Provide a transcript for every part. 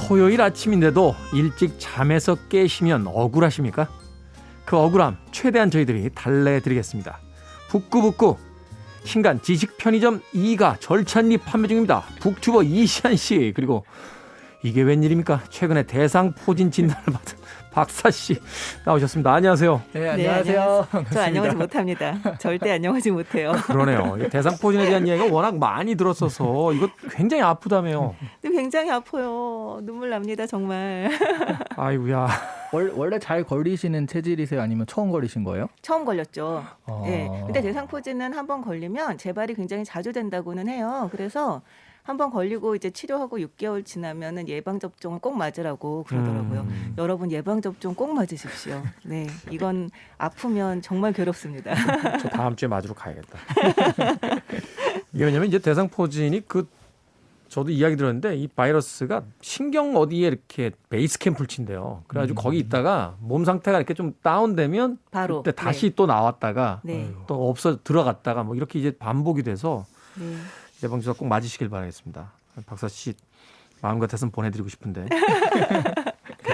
토요일 아침인데도 일찍 잠에서 깨시면 억울하십니까? 그 억울함 최대한 저희들이 달래드리겠습니다. 북구북구 신간 지식 편의점 2가 절찬리 판매 중입니다. 북튜버 이시안 씨, 그리고 이게 웬일입니까? 최근에 대상포진 진단을 받은 박사 씨 나오셨습니다. 안녕하세요. 네, 안녕하세요. 저 안녕하지 못합니다. 절대 안녕하지 못해요. 그러네요. 대상포진에 대한 이야기가 워낙 많이 들었어서 이거 굉장히 아프다며요. 근데 굉장히 아파요. 눈물 납니다, 정말. 아이고야. 원래 잘 걸리시는 체질이세요? 아니면 처음 걸리신 거예요? 처음 걸렸죠. 아. 네. 근데 대상포진은 한번 걸리면 재발이 굉장히 자주 된다고는 해요. 그래서 한번 걸리고 이제 치료하고 6개월 지나면은 예방 접종을 꼭 맞으라고 그러더라고요. 여러분 예방 접종 꼭 맞으십시오. 네, 이건 아프면 정말 괴롭습니다. 저 다음 주에 맞으러 가야겠다. 이게 왜냐면 이제 대상포진이 저도 이야기 들었는데 이 바이러스가 신경 어디에 이렇게 베이스 캠프를 친대요. 그래가지고 거기 있다가 몸 상태가 이렇게 좀 다운되면 바로 그때 다시 또 나왔다가 네. 또 없어 들어갔다가 뭐 이렇게 이제 반복이 돼서 네. 예방주사 꼭 맞으시길 바라겠습니다. 박사 씨 마음 같아서는 보내드리고 싶은데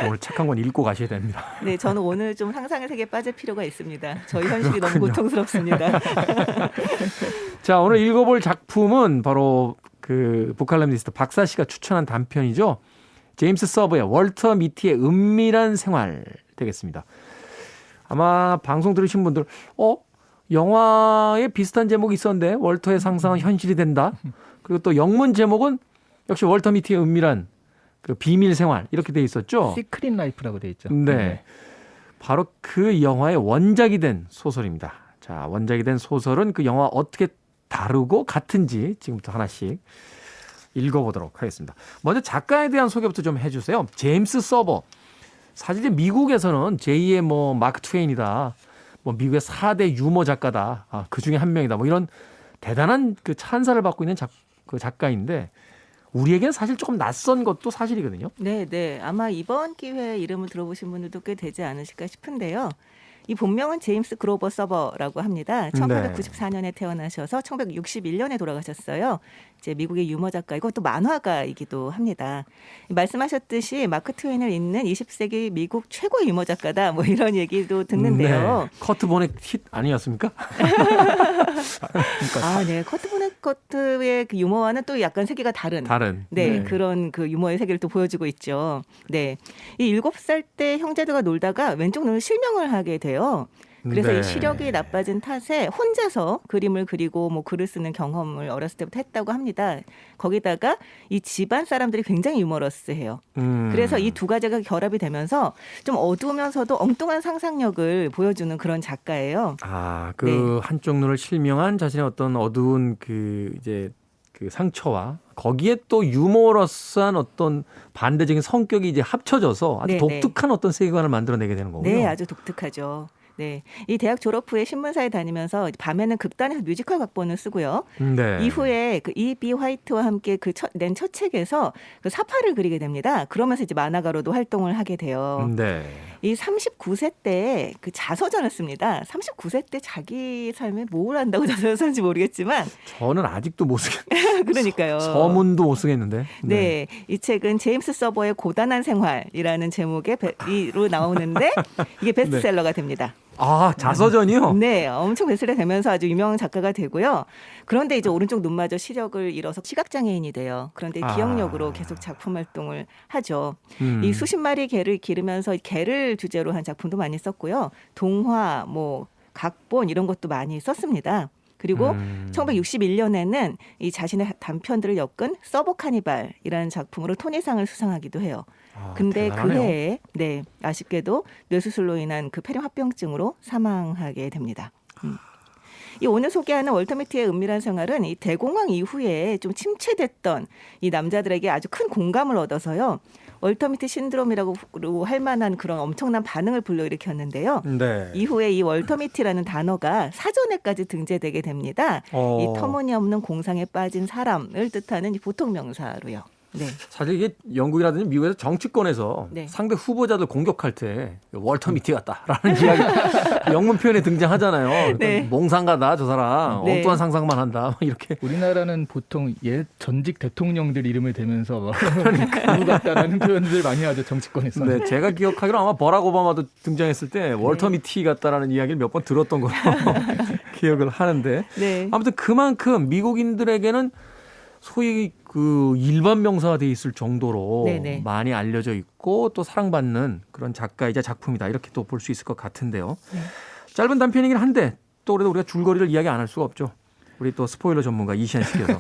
오늘 책한 권 읽고 가셔야 됩니다. 네, 저는 오늘 좀 상상의 세계에 빠질 필요가 있습니다. 저희 현실이 너무 고통스럽습니다. 자, 오늘 읽어볼 작품은 바로 그 북칼럼니스트 박사 씨가 추천한 단편이죠. 제임스 서버의 월터 미티의 은밀한 생활 되겠습니다. 아마 방송 들으신 분들 영화에 비슷한 제목이 있었는데 월터의 상상은 현실이 된다. 그리고 또 영문 제목은 역시 월터 미티의 은밀한 그 비밀 생활 이렇게 돼 있었죠. 시크릿 라이프라고 돼 있죠. 네. 바로 그 영화의 원작이 된 소설입니다. 자, 원작이 된 소설은 그 영화 어떻게 다르고 같은지 지금부터 하나씩 읽어보도록 하겠습니다. 먼저 작가에 대한 소개부터 좀 해주세요. 제임스 서버. 사실 미국에서는 제2의 뭐 마크 트웨인이다. 뭐 미국의 4대 유머 작가다. 그 중에 한 명이다. 뭐 이런 대단한 그 찬사를 받고 있는 그 작가인데 우리에게는 사실 조금 낯선 것도 사실이거든요. 네, 네. 아마 이번 기회에 이름을 들어보신 분들도 꽤 되지 않으실까 싶은데요. 이 본명은 제임스 그로버 서버라고 합니다. 1894년에 태어나셔서 1961년에 돌아가셨어요. 이제 미국의 유머 작가이고 또 만화가이기도 합니다. 말씀하셨듯이 마크 트웨인을 잇는 20세기 미국 최고의 유머 작가다. 뭐 이런 얘기도 듣는데요. 네. 커트 보넷 힛 아니었습니까? 네. 커트 보네커트의 그 유머와는 또 약간 세계가 다른. 네, 그런 그 유머의 세계를 또 보여주고 있죠. 네. 이 7살 때 형제들과 놀다가 왼쪽 눈을 실명을 하게 돼요. 그래서 이 시력이 나빠진 탓에 혼자서 그림을 그리고 뭐 글을 쓰는 경험을 어렸을 때부터 했다고 합니다. 거기다가 이 집안 사람들이 굉장히 유머러스해요. 그래서 이 두 가지가 결합이 되면서 좀 어두우면서도 엉뚱한 상상력을 보여주는 그런 작가예요. 네. 한쪽 눈을 실명한 자신의 어떤 어두운 그 상처와 거기에 또 유머러스한 어떤 반대적인 성격이 이제 합쳐져서 아주 독특한 어떤 세계관을 만들어내게 되는 거군요. 네, 아주 독특하죠. 네, 이 대학 졸업 후에 신문사에 다니면서 밤에는 극단에서 뮤지컬 각본을 쓰고요. 네. 이후에 그 E.B. 화이트와 함께 낸 첫 책에서 그 사파를 그리게 됩니다. 그러면서 이제 만화가로도 활동을 하게 돼요. 네. 이 39세 때 그 자서전을 씁니다. 39세 때 자기 삶에 뭘 한다고 자서전을 쓰는지 모르겠지만 저는 아직도 못 쓰겠는데. 그러니까요. 서문도 못 쓰겠는데. 네, 이 책은 제임스 서버의 고단한 생활이라는 제목으로 나오는데 이게 베스트셀러가 됩니다. 자서전이요? 네, 엄청 베스트셀러 되면서 아주 유명한 작가가 되고요. 그런데 이제 오른쪽 눈마저 시력을 잃어서 시각장애인이 돼요. 그런데 기억력으로 계속 작품 활동을 하죠. 이 수십 마리 개를 기르면서 개를 주제로 한 작품도 많이 썼고요. 동화, 뭐 각본 이런 것도 많이 썼습니다. 그리고 1961년에는 이 자신의 단편들을 엮은 서버 카니발이라는 작품으로 토니상을 수상하기도 해요. 근데 대단하네요. 그 해에 아쉽게도 뇌수술로 인한 그 폐렴합병증으로 사망하게 됩니다. 이 오늘 소개하는 월터 미티의 은밀한 생활은 이 대공황 이후에 좀 침체됐던 이 남자들에게 아주 큰 공감을 얻어서요. 월터 미티 신드롬이라고 할 만한 그런 엄청난 반응을 불러일으켰는데요. 네. 이후에 이 월터 미티라는 단어가 사전에까지 등재되게 됩니다. 이 터무니없는 공상에 빠진 사람을 뜻하는 이 보통 명사로요. 네. 사실 이게 영국이라든지 미국에서 정치권에서 네. 상대 후보자들 공격할 때 월터 미티 같다라는 이야기 영문 표현에 등장하잖아요. 그러니까 네. 몽상가다 저 사람 네. 엉뚱한 상상만 한다 막 이렇게. 우리나라는 보통 옛 전직 대통령들 이름을 대면서 누구 같다라는 표현들 많이 하죠 정치권에서. 네, 제가 기억하기로 아마 버락 오바마도 등장했을 때 월터 미티 같다라는 이야기를 몇 번 들었던 걸로 기억을 하는데 네. 아무튼 그만큼 미국인들에게는 소위 그 일반 명사가 돼 있을 정도로 네네. 많이 알려져 있고 또 사랑받는 그런 작가이자 작품이다 이렇게 또 볼 수 있을 것 같은데요. 네. 짧은 단편이긴 한데 또 그래도 우리가 줄거리를 이야기 안 할 수가 없죠. 우리 또 스포일러 전문가 이시안 씨께서.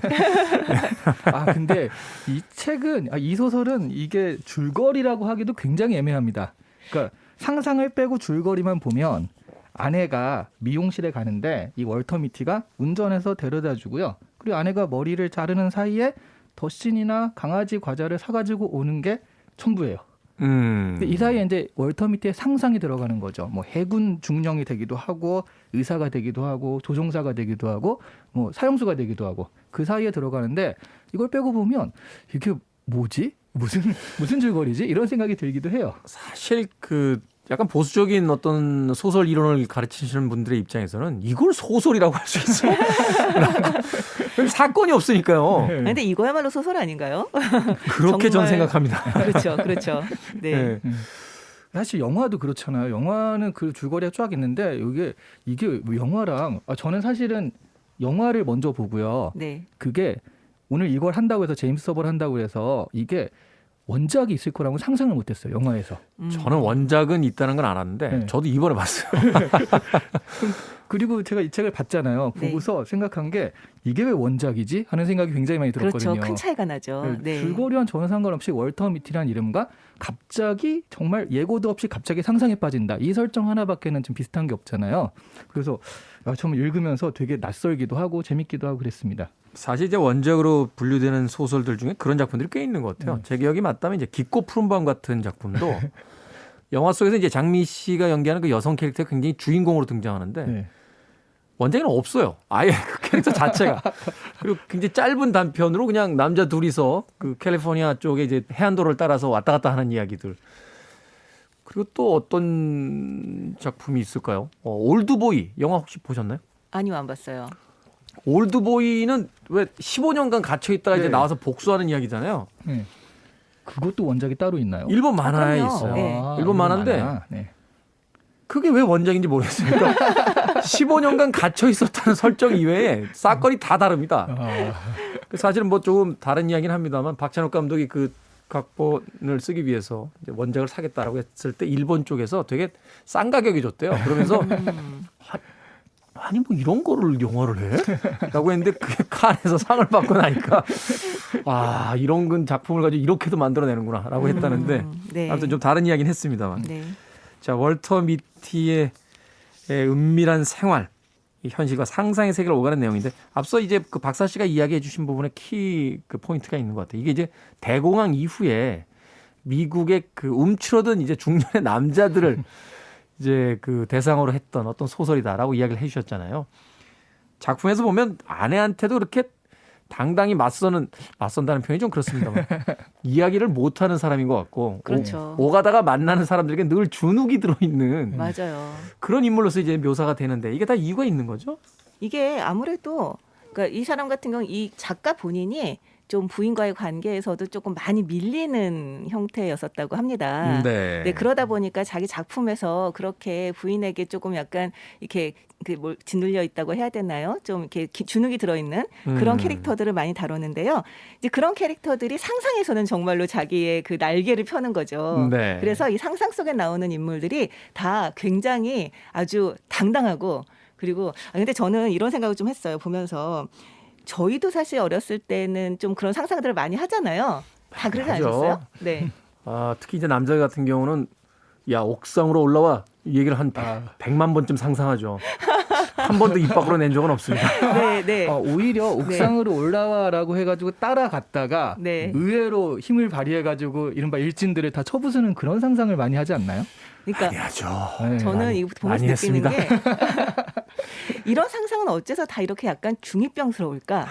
아 근데 이 책은 이 소설은 이게 줄거리라고 하기도 굉장히 애매합니다. 그러니까 상상을 빼고 줄거리만 보면 아내가 미용실에 가는데 이 월터 미티가 운전해서 데려다 주고요. 그리고 아내가 머리를 자르는 사이에 더신이나 강아지 과자를 사가지고 오는 게 전부예요. 근데 이 사이에 이제 월터 미티의 상상이 들어가는 거죠. 뭐 해군 중령이 되기도 하고 의사가 되기도 하고 조종사가 되기도 하고 뭐 사형수가 되기도 하고 그 사이에 들어가는데 이걸 빼고 보면 이게 뭐지? 무슨 줄거리지? 이런 생각이 들기도 해요. 사실 그 약간 보수적인 어떤 소설 이론을 가르치시는 분들의 입장에서는 이걸 소설이라고 할 수 있어? 사건이 없으니까요. 아니, 근데 이거야말로 소설 아닌가요? 그렇게 전 정말- 생각합니다. 그렇죠, 그렇죠. 네. 네. 사실 영화도 그렇잖아요. 영화는 그 줄거리가 쫙 있는데 이게 뭐 영화랑 저는 사실은 영화를 먼저 보고요. 네. 그게 오늘 이걸 한다고 해서 제임스 서버를 한다고 해서 이게 원작이 있을 거라고 상상을 못했어요. 영화에서. 저는 원작은 있다는 건 알았는데 네. 저도 이번에 봤어요. 그리고 제가 이 책을 봤잖아요. 네. 보고서 생각한 게 이게 왜 원작이지? 하는 생각이 굉장히 많이 들었거든요. 그렇죠. 큰 차이가 나죠. 네. 줄거리와는 전혀 상관없이 월터 미티라는 이름과 갑자기 정말 예고도 없이 갑자기 상상에 빠진다. 이 설정 하나밖에는 좀 비슷한 게 없잖아요. 그래서 정말 읽으면서 되게 낯설기도 하고 재밌기도 하고 그랬습니다. 사실 이제 원작으로 분류되는 소설들 중에 그런 작품들이 꽤 있는 것 같아요. 제 기억이 맞다면 이제 깊고 푸른 밤 같은 작품도 영화 속에서 이제 장미 씨가 연기하는 그 여성 캐릭터가 굉장히 주인공으로 등장하는데 네. 원작에는 없어요. 아예 그 캐릭터 자체가. 그리고 굉장히 짧은 단편으로 그냥 남자 둘이서 그 캘리포니아 쪽에 이제 해안도로를 따라서 왔다 갔다 하는 이야기들. 그리고 또 어떤 작품이 있을까요? 올드보이 영화 혹시 보셨나요? 아니요, 안 봤어요. 올드보이는 왜 15년간 갇혀 있다가 이제 네. 나와서 복수하는 이야기잖아요. 네. 그것도 원작이 따로 있나요? 일본 만화에 그럼요. 있어요. 네. 일본 만화인데 만화. 네. 그게 왜 원작인지 모르겠어요. 그러니까 15년간 갇혀 있었다는 설정 이외에 사건이 다 다릅니다. 사실은 뭐 조금 다른 이야기는 합니다만 박찬욱 감독이 그 각본을 쓰기 위해서 이제 원작을 사겠다라고 했을 때 일본 쪽에서 되게 싼 가격에 줬대요. 그러면서 아니 뭐 이런 거를 영화를 해? 라고 했는데 그게 칸에서 상을 받고 나니까 아 이런 건 작품을 가지고 이렇게도 만들어내는구나 라고 했다는데 네. 아무튼 좀 다른 이야기는 했습니다만 네. 자 월터 미티의 은밀한 생활 이 현실과 상상의 세계를 오가는 내용인데 앞서 이제 그 박사 씨가 이야기해 주신 부분에 키 그 포인트가 있는 것 같아요. 이게 이제 대공황 이후에 미국의 그 움츠러든 이제 중년의 남자들을 이제 그 대상으로 했던 어떤 소설이다라고 이야기를 해 주셨잖아요. 작품에서 보면 아내한테도 그렇게 당당히 맞선다는 표현이 좀 그렇습니다만 이야기를 못하는 사람인 것 같고 그렇죠. 오가다가 만나는 사람들에게 늘 주눅이 들어있는 맞아요. 그런 인물로서 이제 묘사가 되는데 이게 다 이유가 있는 거죠? 이게 아무래도 그러니까 이 사람 같은 경우 이 작가 본인이 좀 부인과의 관계에서도 조금 많이 밀리는 형태였었다고 합니다. 네. 네, 그러다 보니까 자기 작품에서 그렇게 부인에게 조금 약간 이렇게 그 짓눌려 있다고 해야 되나요? 좀 이렇게 주눅이 들어있는 그런 캐릭터들을 많이 다뤘는데요. 이제 그런 캐릭터들이 상상에서는 정말로 자기의 그 날개를 펴는 거죠. 네. 그래서 이 상상 속에 나오는 인물들이 다 굉장히 아주 당당하고 그리고 근데 저는 이런 생각을 좀 했어요. 보면서 저희도 사실 어렸을 때는 좀 그런 상상들을 많이 하잖아요. 다 그러지 하죠. 않으셨어요? 네. 아, 특히 이제 남자 같은 경우는 야 옥상으로 올라와 이 얘기를 한 100만 번쯤 상상하죠. 한 번도 입 밖으로 낸 적은 없습니다. 네, 네. 오히려 옥상으로 올라와라고 해가지고 따라갔다가 네. 의외로 힘을 발휘해가지고 이른바 일진들을 다 쳐부수는 그런 상상을 많이 하지 않나요? 그러니까 많이 하죠. 네. 저는 이거 보면서 많이 느끼는 했습니다. 게 이런 상상은 어째서 다 이렇게 약간 중이병스러울까?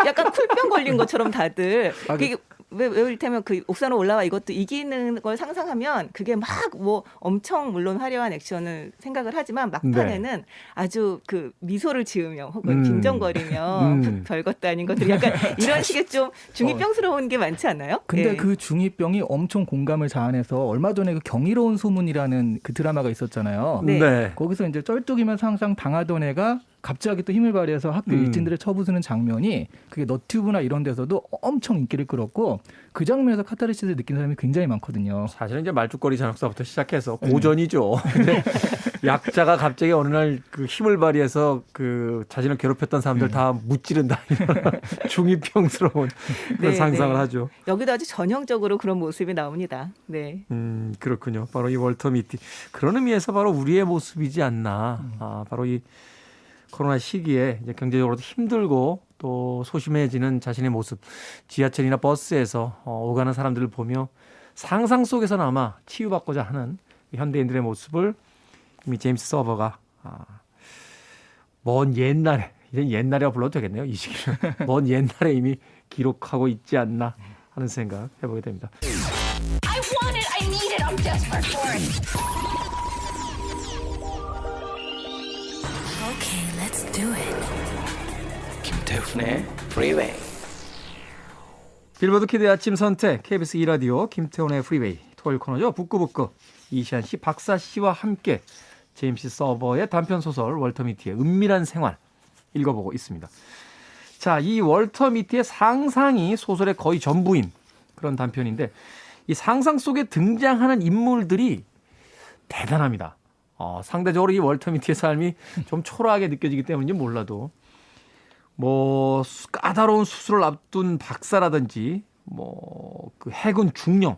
약간 쿨병 걸린 것처럼 다들 아, 그게 왜 이를테면 그 옥상으로 올라와 이것도 이기는 걸 상상하면 그게 막 뭐 엄청 물론 화려한 액션을 생각을 하지만 막판에는 아주 그 미소를 지으며 혹은 빈정거리며 별것도 아닌 것들이 약간 이런 식의 좀 중2병스러운 게 많지 않아요? 근데 예. 그 중2병이 엄청 공감을 자아내서 얼마 전에 그 경이로운 소문이라는 그 드라마가 있었잖아요. 네. 거기서 이제 쩔뚝이면서 항상 당하던 애가 갑자기 또 힘을 발휘해서 학교 일진들을 쳐부수는 장면이 그게 너튜브나 이런 데서도 엄청 인기를 끌었고 그 장면에서 카타르시스를 느낀 사람이 굉장히 많거든요. 사실은 이제 말죽거리 잔혹사부터 시작해서 고전이죠. 근데 약자가 갑자기 어느 날 그 힘을 발휘해서 그 자신을 괴롭혔던 사람들 다 무찌른다 이런 중2병스러운 그런 상상을 하죠. 여기도 아주 전형적으로 그런 모습이 나옵니다. 네. 그렇군요. 바로 이 월터 미티 그런 의미에서 바로 우리의 모습이지 않나. 바로 이 코로나 시기에 이제 경제적으로도 힘들고 또 소심해지는 자신의 모습, 지하철이나 버스에서 오가는 사람들을 보며 상상 속에서는 아마 치유받고자 하는 현대인들의 모습을 이미 제임스 서버가 먼 옛날에, 이제 옛날이라고 불러도 되겠네요. 이 시기는 먼 옛날에 이미 기록하고 있지 않나 하는 생각 해보게 됩니다. I want it. I need it. I'm desperate for it. Okay, let's do it. 김태훈의 프리웨이. 빌보드 키드의 아침 선택 KBS 2라디오 김태훈의 프리웨이 토요일 코너죠. 북구북구 이시안 씨, 박사 씨와 함께 제임스 서버의 단편 소설 월터 미티의 은밀한 생활 읽어보고 있습니다. 자, 이 월터 미티의 상상이 소설의 거의 전부인 그런 단편인데 이 상상 속에 등장하는 인물들이 대단합니다. 상대적으로 이 월터 미티의 삶이 좀 초라하게 느껴지기 때문인지 몰라도 뭐 까다로운 수술을 앞둔 박사라든지 뭐 그 해군 중령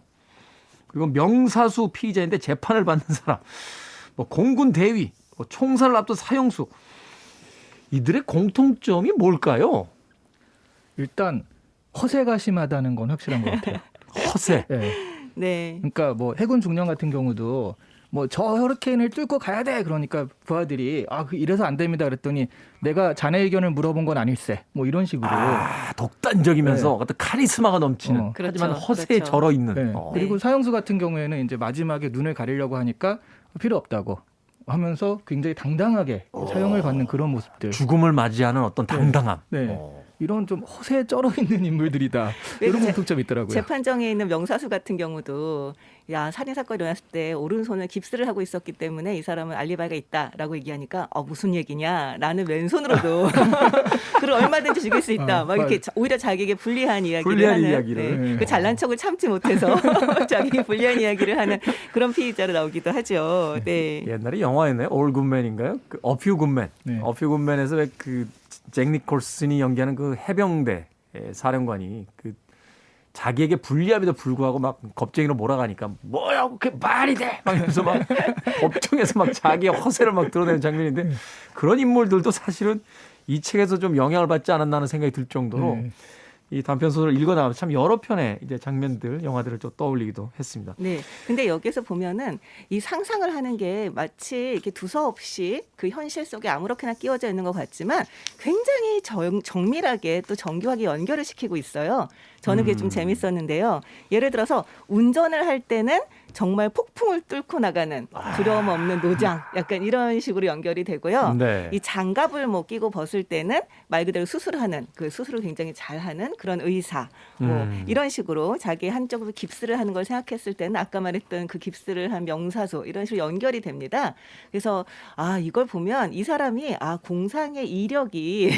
그리고 명사수 피의자인데 재판을 받는 사람 뭐 공군 대위 뭐 총살을 앞둔 사형수 이들의 공통점이 뭘까요? 일단 허세가 심하다는 건 확실한 것 같아요. 허세. 네. 네. 그러니까 뭐 해군 중령 같은 경우도 뭐 저 허리케인을 뚫고 가야 돼. 그러니까 부하들이 이래서 안 됩니다. 그랬더니 내가 자네 의견을 물어본 건 아닐세. 뭐 이런 식으로. 독단적이면서 어떤 카리스마가 넘치는 그렇죠. 하지만 허세에 그렇죠. 절어 있는. 네. 그리고 사형수 같은 경우에는 이제 마지막에 눈을 가리려고 하니까 필요 없다고 하면서 굉장히 당당하게 사형을 받는 그런 모습들. 죽음을 맞이하는 어떤 당당함. 네. 이런 좀 허세에 쩔어 있는 인물들이다. 이런 공통점이 있더라고요. 재판정에 있는 명사수 같은 경우도 야 살인 사건이 일어났을 때 오른손을 깁스를 하고 있었기 때문에 이 사람은 알리바이가 있다라고 얘기하니까 무슨 얘기냐? 나는 왼손으로도 그를 얼마든지 죽일 수 있다. 막 이렇게 오히려 자기에게 불리한 이야기를 하는 이야기를. 네. 그 잘난 척을 참지 못해서 자기에게 불리한 이야기를 하는 그런 피의자로 나오기도 하죠. 네. 옛날에 영화였나요? 올 굿맨인가요? 그 어퓨 굿맨. 네. 어퓨 굿맨에서 왜 그 잭 니콜슨이 연기하는 그 해병대 사령관이 그 자기에게 불리함에도 불구하고 막 겁쟁이로 몰아가니까 뭐야 그게 말이 돼 막 이러면서 막 법정에서 막 자기의 허세를 막 드러내는 장면인데 그런 인물들도 사실은 이 책에서 좀 영향을 받지 않았나 하는 생각이 들 정도로 이 단편 소설을 읽어나가면 참 여러 편의 이제 장면들, 영화들을 좀 떠올리기도 했습니다. 네. 근데 여기서 보면은 이 상상을 하는 게 마치 이렇게 두서없이 그 현실 속에 아무렇게나 끼워져 있는 것 같지만 굉장히 정밀하게 또 정교하게 연결을 시키고 있어요. 저는 그게 좀 재밌었는데요. 예를 들어서 운전을 할 때는 정말 폭풍을 뚫고 나가는 두려움 없는 노장 약간 이런 식으로 연결이 되고요. 네. 이 장갑을 뭐 끼고 벗을 때는 말 그대로 수술하는 그 수술을 굉장히 잘하는 그런 의사 뭐 이런 식으로 자기 한쪽으로 깁스를 하는 걸 생각했을 때는 아까 말했던 그 깁스를 한 명사수 이런 식으로 연결이 됩니다. 그래서 이걸 보면 이 사람이 공상의 이력이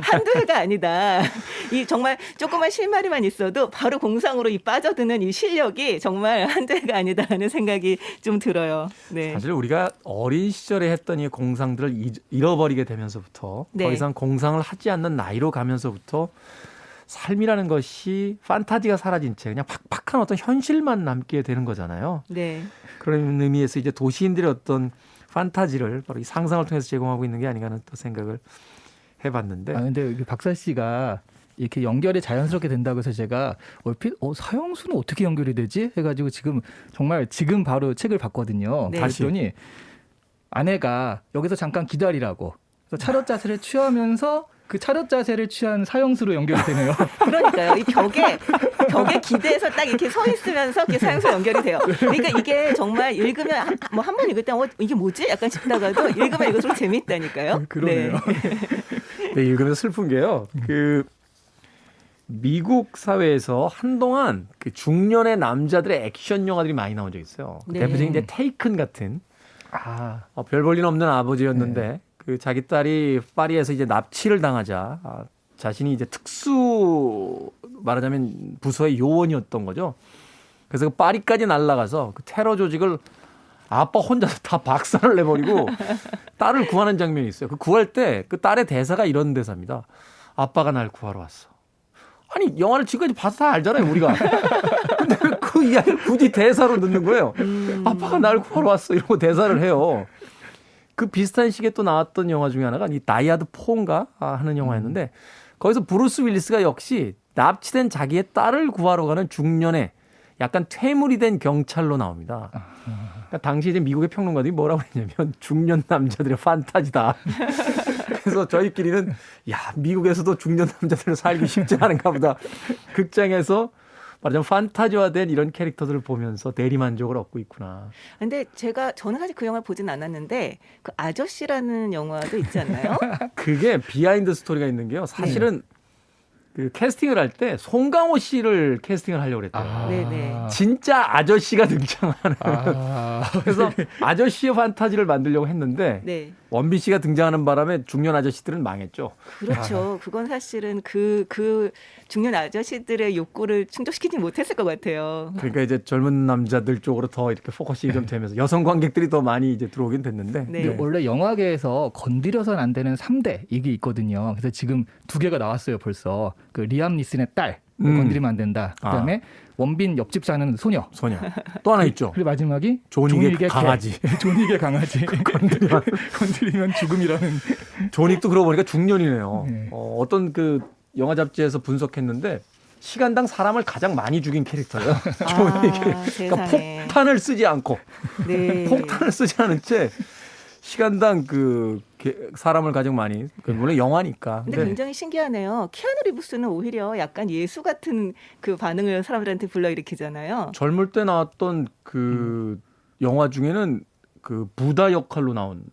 한두 해가 아니다. 이 정말 조그만 실마리만 있어도 바로 공상으로 이 빠져드는 이 실력이 정말 한두 해가 아니다라는 생각이 좀 들어요. 네. 사실 우리가 어린 시절에 했던 이 공상들을 잃어버리게 되면서부터 더 이상 공상을 하지 않는 나이로 가면서부터 삶이라는 것이 판타지가 사라진 채 그냥 팍팍한 어떤 현실만 남게 되는 거잖아요. 네. 그런 의미에서 이제 도시인들의 어떤 판타지를 바로 이 상상을 통해서 제공하고 있는 게 아닌가 하는 또 생각을 해봤는데. 근데 박사 씨가 이렇게 연결이 자연스럽게 된다고 해서 제가 얼핏 사형수는 어떻게 연결이 되지? 해가지고 지금 바로 책을 봤거든요. 네. 봤더니 아내가 여기서 잠깐 기다리라고 그래서 차렷 자세를 취하면서 그 차렷 자세를 취한 사형수로 연결이 되네요. 그러니까요. 이 벽에 기대서 딱 이렇게 서 있으면서 이렇게 사용서 연결이 돼요. 그러니까 이게 정말 읽으면 뭐 한 번 읽을 때 이게 뭐지? 약간 싶다가도 읽으면 읽을수록 재밌다니까요. 그러네요. 네, 읽으면서 슬픈 게요. 그 미국 사회에서 한동안 그 중년의 남자들의 액션 영화들이 많이 나온 적이 있어요. 그 네. 대표적인 이제 테이큰 같은 별 볼 일 없는 아버지였는데 그 자기 딸이 파리에서 이제 납치를 당하자 자신이 이제 특수 말하자면 부서의 요원이었던 거죠. 그래서 그 파리까지 날아가서 그 테러 조직을 아빠 혼자서 다 박살을 내버리고 딸을 구하는 장면이 있어요. 그 구할 때 그 딸의 대사가 이런 대사입니다. 아빠가 날 구하러 왔어. 아니 영화를 지금까지 봐서 다 알잖아요 우리가. 근데 왜 그 이야기를 굳이 대사로 넣는 거예요. 아빠가 날 구하러 왔어 이러고 대사를 해요. 그 비슷한 시기에 또 나왔던 영화 중에 하나가 이 다이아드 4인가 하는 영화였는데 거기서 브루스 윌리스가 역시 납치된 자기의 딸을 구하러 가는 중년의 약간 퇴물이 된 경찰로 나옵니다. 그러니까 당시 이제 미국의 평론가들이 뭐라고 했냐면 중년 남자들의 판타지다. 그래서 저희끼리는 야 미국에서도 중년 남자들은 살기 쉽지 않은가 보다. 극장에서 말하자면 판타지화된 이런 캐릭터들을 보면서 대리만족을 얻고 있구나. 근데 저는 사실 그 영화를 보진 않았는데 그 아저씨라는 영화도 있지 않나요? 그게 비하인드 스토리가 있는 게요. 사실은 그 캐스팅을 할 때 송강호 씨를 캐스팅을 하려고 그랬대요. 네네. 진짜 아저씨가 등장하는. 그래서 아저씨의 판타지를 만들려고 했는데 네. 원빈 씨가 등장하는 바람에 중년 아저씨들은 망했죠. 그렇죠. 그건 사실은 그 중년 아저씨들의 욕구를 충족시키지 못했을 것 같아요. 그러니까 이제 젊은 남자들 쪽으로 더 이렇게 포커싱이 좀 되면서 여성 관객들이 더 많이 이제 들어오긴 됐는데. 네. 근데 원래 영화계에서 건드려서는 안 되는 3대 이게 있거든요. 그래서 지금 2개가 나왔어요 벌써. 그 리암 니슨의 딸 건드리면 안 된다. 그다음에 원빈 옆집 사는 소녀. 또 하나 있죠. 그리고 마지막이 존윅의 강아지. 존윅의 강아지. 건드리면 죽음이라는. 존윅도 그러고 보니까 중년이네요. 네. 어떤 그 영화 잡지에서 분석했는데 시간당 사람을 가장 많이 죽인 캐릭터예요. 존윅이. 그러니까 세상에. 폭탄을 쓰지 않고 네. 폭탄을 쓰지 않은 채 시간당 그 사람을 가장 많이 물론 영화니까. 근데 굉장히 신기하네요. 키아누 리브스는 오히려 약간 예수 같은 그 반응을 사람들한테 불러일으키잖아요. 젊을 때 나왔던 그 영화 중에는 그 부다 역할로 나온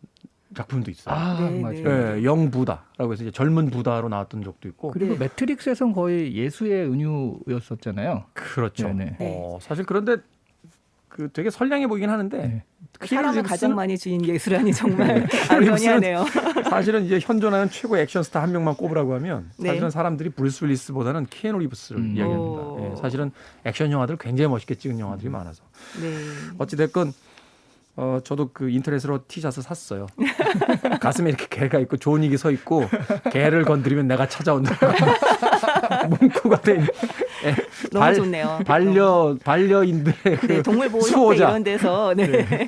작품도 있어요. 네, 맞아요. 네. 예, 영 부다라고 해서 이제 젊은 부다로 나왔던 적도 있고. 그리고 네. 매트릭스에선 거의 예수의 은유였었잖아요. 그렇죠. 네네. 사실 그런데 그 되게 선량해 보이긴 하는데 네. 사람을 가장 많이 주인 예수라니 정말 아이러니하네요. 사실은 이제 현존하는 최고 액션 스타 한 명만 꼽으라고 하면 네. 사실은 사람들이 브루스 윌리스보다는 키아누 리브스를 이야기합니다. 오. 예, 사실은 액션 영화들 굉장히 멋있게 찍은 영화들이 많아서. 네. 어찌 됐건 저도 그 인터넷으로 티셔츠 샀어요. 가슴에 이렇게 개가 있고 존윅이 서 있고 개를 건드리면 내가 찾아온다. 문구가 된 너무 좋네요. 반려인들의 그 네, 동물보호협회 수호자 이런 데서 네.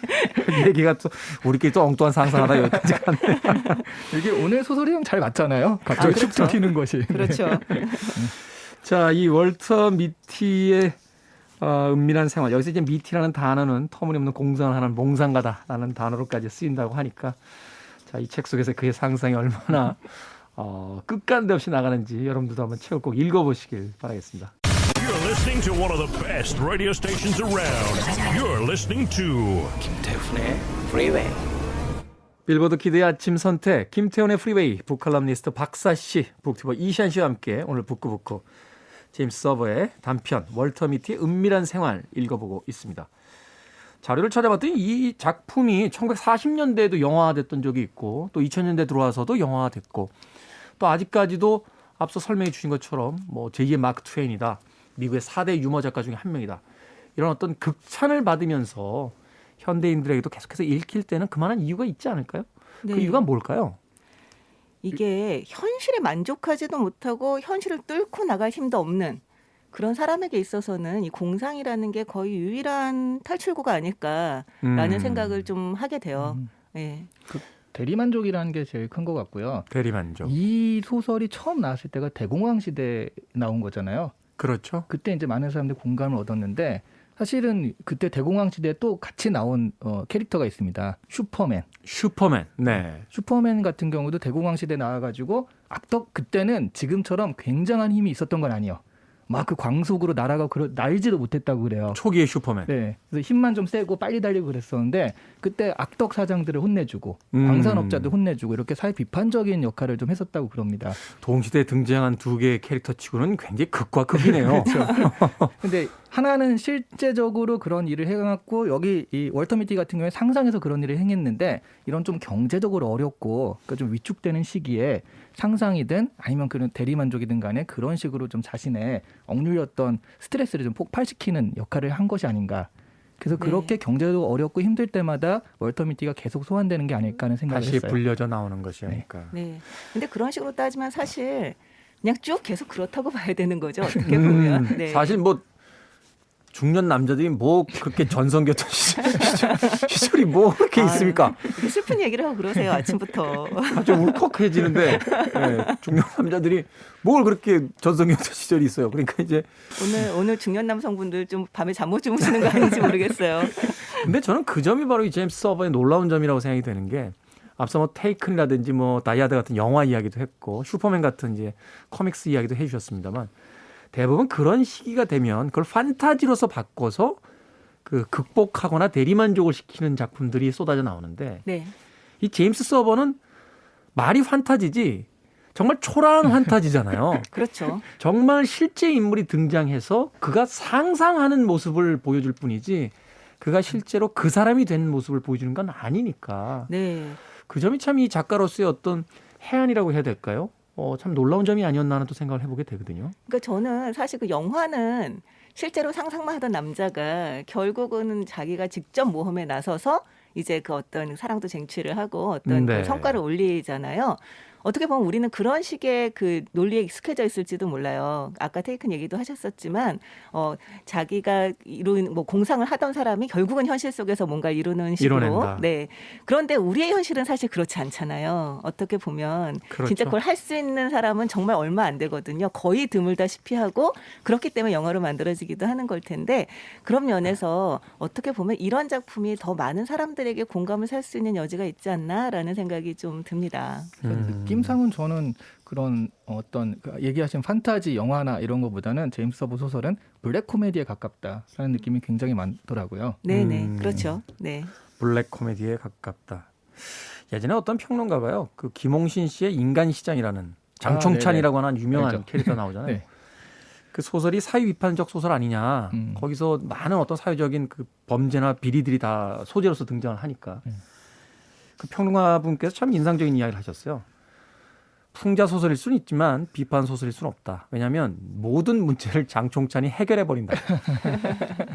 얘기가 또 우리끼리 또 엉뚱한 상상하다 여기까지 갔네. 이게 오늘 소설이랑 잘 맞잖아요. 갑자기 그렇죠. 툭툭 튀는 것이. 그렇죠. 자, 이 월터 미티의 은밀한 생활. 여기서 이제 미티라는 단어는 터무니없는 공상을 하는 몽상가다라는 단어로까지 쓰인다고 하니까 자, 이 책 속에서 그의 상상이 얼마나 끝간데 없이 나가는지 여러분들도 한번 책을 꼭 읽어보시길 바라겠습니다. You're listening to one of the best radio stations around. You're listening to 김태훈의 Freeway. 빌보드 키드의 아침 선택 김태훈의 프리웨이 북칼럼니스트 박사 씨, 북튜버 이시안 씨와 함께 오늘 북구북구 제임스 서버의 단편 월터 미티의 은밀한 생활 읽어보고 있습니다. 자료를 찾아봤더니 이 작품이 1940년대에도 영화화됐던 적이 있고 또 2000년대 들어와서도 영화화됐고 또 아직까지도 앞서 설명해 주신 것처럼 뭐 제2의 마크 트웨인이다. 미국의 4대 유머 작가 중에 한 명이다. 이런 어떤 극찬을 받으면서 현대인들에게도 계속해서 읽힐 때는 그만한 이유가 있지 않을까요? 네. 그 이유가 뭘까요? 이게 현실에 만족하지도 못하고 현실을 뚫고 나갈 힘도 없는 그런 사람에게 있어서는 이 공상이라는 게 거의 유일한 탈출구가 아닐까라는 생각을 좀 하게 돼요. 네. 대리만족이라는 게 제일 큰 것 같고요. 대리만족. 이 소설이 처음 나왔을 때가 대공황 시대에 나온 거잖아요. 그렇죠. 그때 이제 많은 사람들이 공감을 얻었는데 사실은 그때 대공황 시대에 또 같이 나온 캐릭터가 있습니다. 슈퍼맨. 슈퍼맨. 네. 슈퍼맨 같은 경우도 대공황 시대에 나와가지고 악덕 그때는 지금처럼 굉장한 힘이 있었던 건 아니에요. 막 그 광속으로 날아가고 날지도 못했다고 그래요. 초기의 슈퍼맨. 네, 그래서 힘만 좀 세고 빨리 달리고 그랬었는데 그때 악덕 사장들을 혼내주고 방산업자들 혼내주고 이렇게 사회 비판적인 역할을 좀 했었다고 그럽니다. 동시대에 등장한 두 개의 캐릭터 치고는 굉장히 극과 극이네요. 근데 하나는 실제적으로 그런 일을 해갖고 여기 이 월터 미티 같은 경우에 상상해서 그런 일을 행했는데 이런 좀 경제적으로 어렵고 그러니까 좀 위축되는 시기에 상상이든 아니면 그런 대리만족이든 간에 그런 식으로 좀 자신의 억눌렸던 스트레스를 좀 폭발시키는 역할을 한 것이 아닌가. 그래서 네. 그렇게 경제도 어렵고 힘들 때마다 월터 미티가 계속 소환되는 게 아닐까 하는 생각을 다시 했어요. 불려져 나오는 것이니까. 네. 근데 그런 식으로 따지면 사실 그냥 쭉 계속 그렇다고 봐야 되는 거죠. 어떻게 보면. 네. 사실 뭐 중년 남자들이 뭐 그렇게 전성기였던 시절이 뭐 그렇게 있습니까? 이렇게 슬픈 얘기를 하고 그러세요. 아침부터. 아주 울컥해지는데 네, 중년 남자들이 뭘 그렇게 전성기였던 시절이 있어요. 그러니까 이제 오늘 중년 남성분들 좀 밤에 잠 못 주무시는 거 아닌지 모르겠어요. 근데 저는 그 점이 바로 이 제임스 서버의 놀라운 점이라고 생각이 되는 게 앞서 뭐 테이큰이라든지 뭐 다이아드 같은 영화 이야기도 했고 슈퍼맨 같은 이제 코믹스 이야기도 해주셨습니다만 대부분 그런 시기가 되면 그걸 판타지로서 바꿔서 그 극복하거나 대리만족을 시키는 작품들이 쏟아져 나오는데 네. 이 제임스 서버는 말이 판타지지 정말 초라한 판타지잖아요. 그렇죠. 정말 실제 인물이 등장해서 그가 상상하는 모습을 보여줄 뿐이지 그가 실제로 그 사람이 된 모습을 보여주는 건 아니니까 네. 그 점이 참 이 작가로서의 어떤 해안이라고 해야 될까요? 참 놀라운 점이 아니었나 하는 또 생각을 해보게 되거든요. 그러니까 저는 사실 그 영화는 실제로 상상만 하던 남자가 결국은 자기가 직접 모험에 나서서 이제 그 어떤 사랑도 쟁취를 하고 어떤 네. 그 성과를 올리잖아요. 어떻게 보면 우리는 그런 식의 그 논리에 익숙해져 있을지도 몰라요. 아까 테이큰 얘기도 하셨었지만, 자기가 이룬 뭐 공상을 하던 사람이 결국은 현실 속에서 뭔가 이루는 식으로. 이뤄낸다. 네. 그런데 우리의 현실은 사실 그렇지 않잖아요. 어떻게 보면 그렇죠. 진짜 그걸 할 수 있는 사람은 정말 얼마 안 되거든요. 거의 드물다시피 하고 그렇기 때문에 영화로 만들어지기도 하는 걸 텐데 그런 면에서 어떻게 보면 이런 작품이 더 많은 사람들에게 공감을 살 수 있는 여지가 있지 않나라는 생각이 좀 듭니다. 느낌상은 저는 그런 어떤 얘기하신 판타지 영화나 이런 것보다는 제임스 서버 소설은 블랙 코미디에 가깝다라는 느낌이 굉장히 많더라고요. 네네. 그렇죠. 네. 블랙 코미디에 가깝다. 예전에 어떤 평론가가요. 그 김홍신 씨의 인간시장이라는 장총찬이라고 하는 유명한 알죠. 캐릭터 나오잖아요. 네. 그 소설이 사회 비판적 소설 아니냐. 거기서 많은 어떤 사회적인 그 범죄나 비리들이 다 소재로서 등장을 하니까. 그 평론가 분께서 참 인상적인 이야기를 하셨어요. 풍자 소설일 수는 있지만 비판 소설일 수는 없다. 왜냐하면 모든 문제를 장총찬이 해결해 버린다.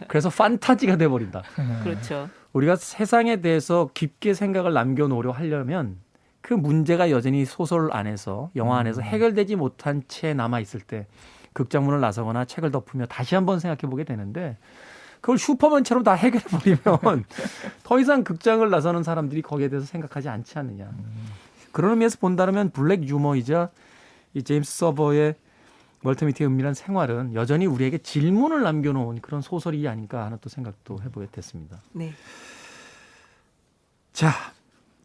그래서 판타지가 돼 버린다. 그렇죠. 우리가 세상에 대해서 깊게 생각을 남겨놓으려 하려면 그 문제가 여전히 소설 안에서 영화 안에서 해결되지 못한 채 남아 있을 때 극장문을 나서거나 책을 덮으며 다시 한번 생각해 보게 되는데 그걸 슈퍼맨처럼 다 해결해 버리면 더 이상 극장을 나서는 사람들이 거기에 대해서 생각하지 않지 않느냐. 그런 의미에서 본다면 블랙 유머이자 이 제임스 서버의 월터 미티의 은밀한 생활은 여전히 우리에게 질문을 남겨놓은 그런 소설이 아닌가 하는 또 생각도 해보게 됐습니다. 네. 자,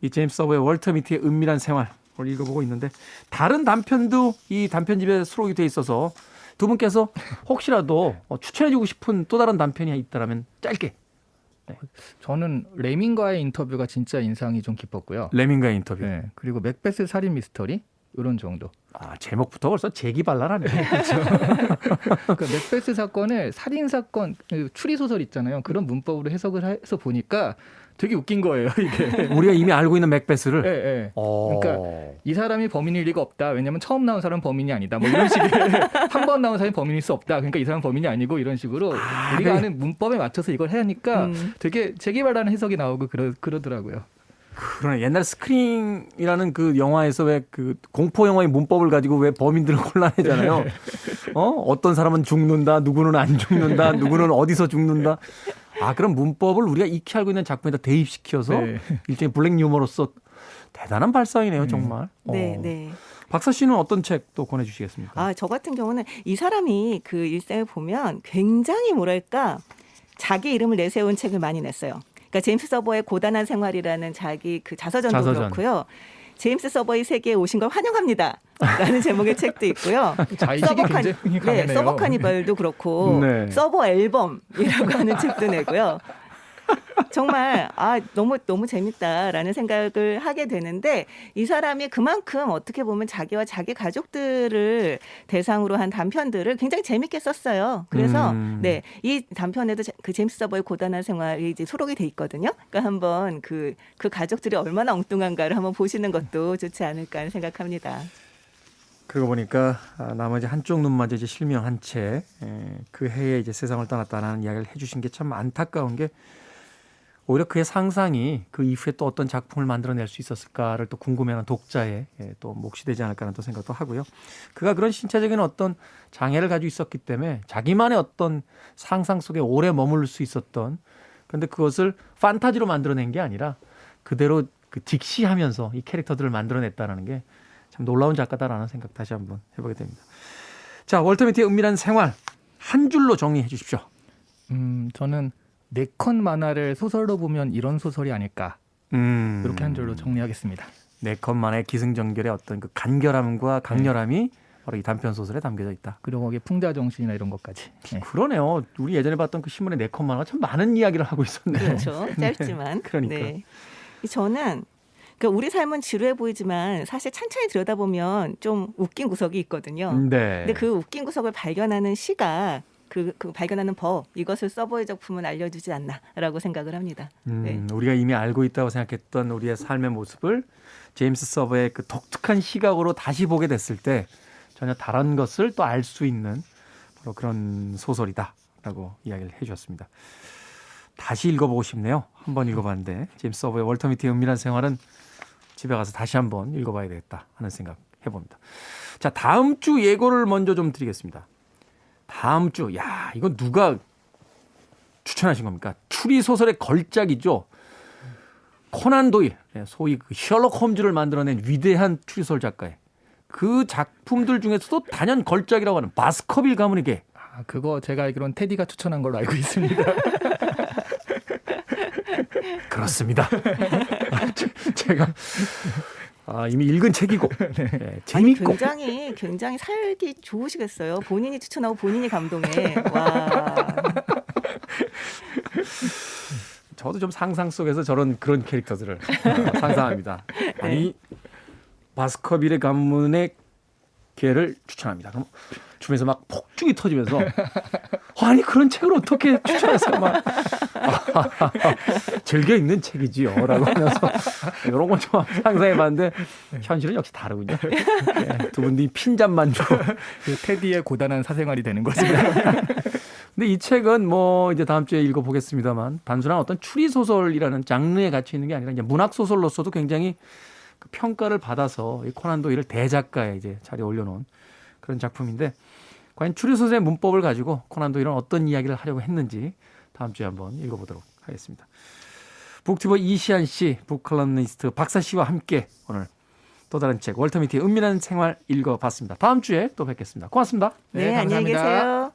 이 제임스 서버의 월터 미티의 은밀한 생활 오늘 읽어보고 있는데 다른 단편도 이 단편집에 수록이 돼 있어서 두 분께서 혹시라도 추천해주고 싶은 또 다른 단편이 있다면 짧게. 네. 저는 레밍과의 인터뷰가 진짜 인상이 좀 깊었고요. 레밍과의 인터뷰. 네, 그리고 맥베스 살인 미스터리 이런 정도. 아, 제목부터 벌써 재기발랄하네요. 그러니까 맥베스 사건을 살인 사건 추리 소설 있잖아요. 그런 문법으로 해석을 해서 보니까 되게 웃긴 거예요. 이게. 우리가 이미 알고 있는 맥베스를. 네, 네. 어. 그러니까 이 사람이 범인일 리가 없다. 왜냐하면 처음 나온 사람은 범인이 아니다. 뭐 이런 식의 한 번 나온 사람이 범인일 수 없다. 그러니까 이 사람은 범인이 아니고 이런 식으로 우리가 네. 아는 문법에 맞춰서 이걸 해야 하니까 되게 재개발하는 해석이 나오고 그러더라고요. 그러네. 옛날 스크린이라는 그 영화에서 왜 그 공포 영화의 문법을 가지고 왜 범인들을 혼란해잖아요. 어떤 사람은 죽는다, 누구는 안 죽는다, 누구는 어디서 죽는다. 아, 그런 문법을 우리가 익히 알고 있는 작품에다 대입시켜서 네. 일종의 블랙 유머로서 대단한 발상이네요, 정말. 네, 네. 박사 씨는 어떤 책 또 권해주시겠습니까? 저 같은 경우는 이 사람이 그 일생을 보면 굉장히 뭐랄까 자기 이름을 내세운 책을 많이 냈어요. 그러니까 제임스 서버의 고단한 생활이라는 자기 그 자서전도 그렇고요. 제임스 서버의 세계에 오신 걸 환영합니다. 라는 제목의 책도 있고요. 자의식이 굉장히 강하네요. 서버 카니발도 그렇고 네. 서버 앨범이라고 하는 책도 내고요. 정말 너무 재밌다라는 생각을 하게 되는데 이 사람이 그만큼 어떻게 보면 자기와 자기 가족들을 대상으로 한 단편들을 굉장히 재밌게 썼어요. 그래서 네, 이 단편에도 그 제임스 서버의 고단한 생활이 이제 수록이 돼 있거든요. 그러니까 한번 그 가족들이 얼마나 엉뚱한가를 한번 보시는 것도 좋지 않을까 생각합니다. 그러고 보니까 나머지 한쪽 눈마저 이제 실명한 채 그 해에 이제 세상을 떠났다는 이야기를 해주신 게 참 안타까운 게 오히려 그의 상상이 그 이후에 또 어떤 작품을 만들어낼 수 있었을까를 또 궁금해하는 독자의 또 몫이 되지 않을까라는 또 생각도 하고요. 그가 그런 신체적인 어떤 장애를 가지고 있었기 때문에 자기만의 어떤 상상 속에 오래 머물 수 있었던 그런데 그것을 판타지로 만들어낸 게 아니라 그대로 그 직시하면서 이 캐릭터들을 만들어냈다는 게 참 놀라운 작가다라는 생각 다시 한번 해보게 됩니다. 자, 월터 미티의 은밀한 생활 한 줄로 정리해 주십시오. 저는 4컷 만화를 소설로 보면 이런 소설이 아닐까. 이렇게 한 줄로 정리하겠습니다. 4컷 만화의 기승전결의 어떤 그 간결함과 강렬함이 바로 이 단편 소설에 담겨져 있다. 그리고 거기에 풍자 정신이나 이런 것까지. 네. 그러네요. 우리 예전에 봤던 그 신문의 4컷 만화가 참 많은 이야기를 하고 있었네요. 그렇죠. 짧지만. 그러니까. 네. 저는 그러니까 우리 삶은 지루해 보이지만 사실 찬찬히 들여다보면 좀 웃긴 구석이 있거든요. 네. 근데 그 웃긴 구석을 발견하는 시가 그 발견하는 법 이것을 서버의 작품은 알려주지 않나라고 생각을 합니다. 네. 우리가 이미 알고 있다고 생각했던 우리의 삶의 모습을 제임스 서버의 그 독특한 시각으로 다시 보게 됐을 때 전혀 다른 것을 또 알 수 있는 바로 그런 소설이다라고 이야기를 해주셨습니다. 다시 읽어보고 싶네요. 한번 읽어봤는데 제임스 서버의 월터 미티의 은밀한 생활은 집에 가서 다시 한번 읽어봐야 되겠다 하는 생각 해봅니다. 자, 다음 주 예고를 먼저 좀 드리겠습니다. 다음 주, 이건 누가 추천하신 겁니까? 추리 소설의 걸작이죠. 코난 도일, 소위 그 셜록 홈즈를 만들어낸 위대한 추리소설 작가의 그 작품들 중에서도 단연 걸작이라고 하는 바스커빌 가문의 개. 그거 제가 알기로는 테디가 추천한 걸로 알고 있습니다. 그렇습니다. 제가 이미 읽은 책이고 재밌고 굉장히 살기 좋으시겠어요. 본인이 추천하고 본인이 감동해. 와. 저도 좀 상상 속에서 그런 캐릭터들을 상상합니다. 아니 바스커빌의 가문의 개를 추천합니다. 그럼 주변에서 막 폭죽이 터지면서 아니 그런 책을 어떻게 추천해서 막 즐겨 읽는 책이지요라고 하면서 이런 건 좀 상상해봤는데 현실은 역시 다르군요. 네, 두 분이 핀잔만 주고 테디의 고단한 사생활이 되는 거죠. 근데 이 책은 뭐 이제 다음 주에 읽어보겠습니다만 단순한 어떤 추리 소설이라는 장르에 갇혀 있는 게 아니라 이제 문학 소설로서도 굉장히 그 평가를 받아서 이 코난 도일을 대작가에 이제 자리에 올려놓은 그런 작품인데 과연 추리 소설의 문법을 가지고 코난 도일은 어떤 이야기를 하려고 했는지 다음 주에 한번 읽어보도록 하겠습니다. 북튜버 이시안 씨, 북컬럼니스트 박사 씨와 함께 오늘 또 다른 책 월터 미티의 은밀한 생활 읽어봤습니다. 다음 주에 또 뵙겠습니다. 고맙습니다. 네, 안녕히 계세요.